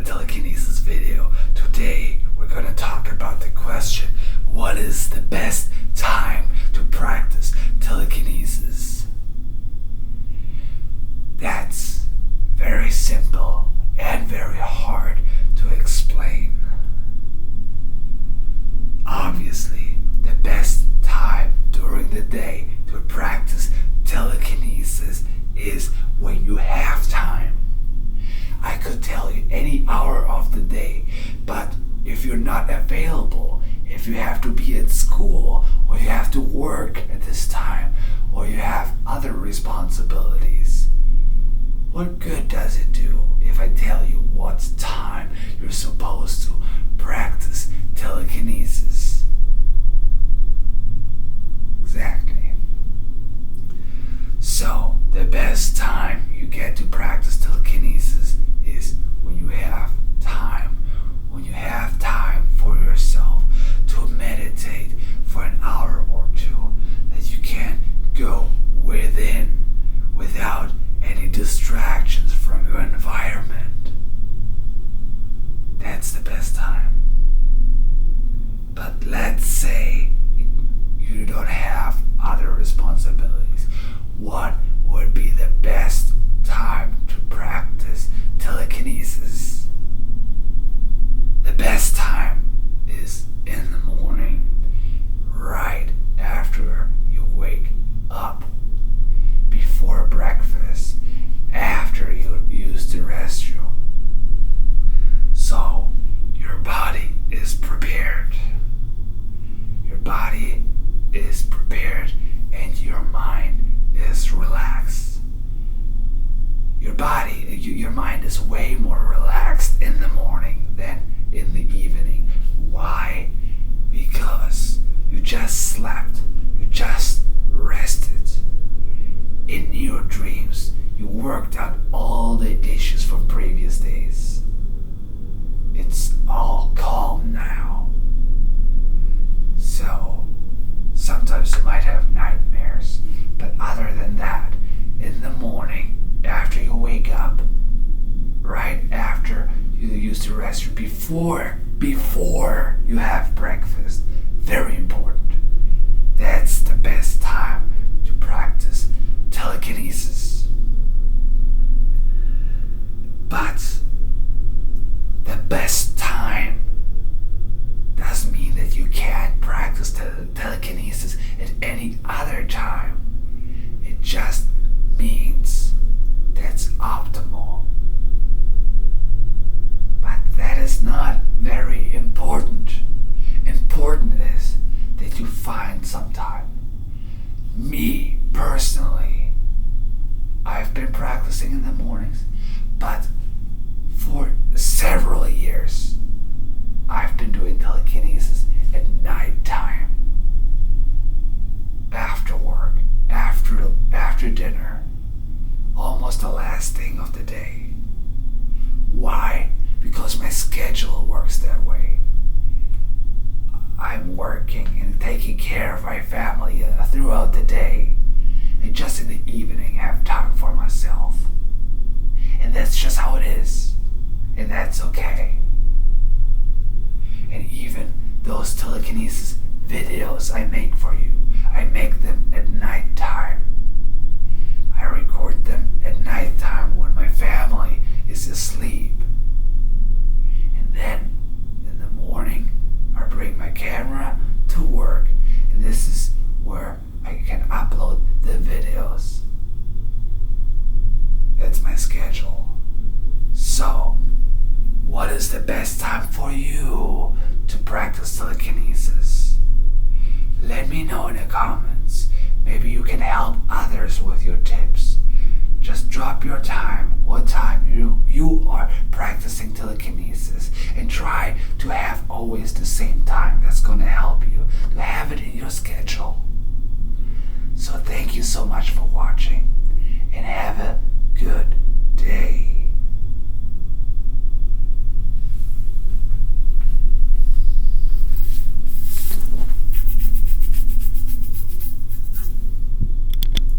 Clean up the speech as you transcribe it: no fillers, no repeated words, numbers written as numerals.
telekinesis video. Today we're gonna talk about the question, what is the best time to practice telekinesis? That's very simple and very hard to explain. Obviously, the best time during the day to practice telekinesis is when you have time. I could tell you any hour of the day, but if you're not available, if you have to be at school, or you have to work at this time, or you have other responsibilities, what good does it do if I tell you what time you're supposed to practice telekinesis? Exactly. So, the best time you get to practice telekinesis is when you have time. When you have time for yourself to meditate for an hour or two, that you can go within without any distractions from your environment. That's the best time. But let's say you don't have other responsibilities. What would be the best time to practice telekinesis? The best time is in the morning, right after you wake up, before breakfast, after you use the restroom. So your body is prepared. Your body is prepared and your mind is relaxed. Your mind is way more relaxed in the morning than in the evening. Why? Because you just slept, you just rested. In your dreams, you worked out all the issues from previous days. It's all calm now. So, sometimes you might have nightmares, but other than that, in the morning, after you wake up, right after you use the restroom, before you have breakfast, very important. That's the best time to practice telekinesis. But the best time doesn't mean that you can't practice telekinesis at any other time. It just means that's optimal. But that is not very important. Important is that you find some time. Me, personally, I've been practicing in the mornings, but for several years, I've been doing telekinesis at night time. After work, after dinner, almost the last thing of the day. Why? Because my schedule works that way. I'm working and taking care of my family throughout the day, and just in the evening have time for myself. And that's just how it is, and that's okay. And even those telekinesis videos I make for you, I make them at night time. I record them at night time when my family is asleep. And then in the morning, I bring my camera to work, and this is where I can upload the videos. That's my schedule. So, what is the best time for you to practice telekinesis? Let me know in the comments. Maybe you can help others with your tips. Just drop your time, what time you are practicing telekinesis, and try to have always the same time. That's going to help you to have it in your schedule. So thank you so much for watching, and have a good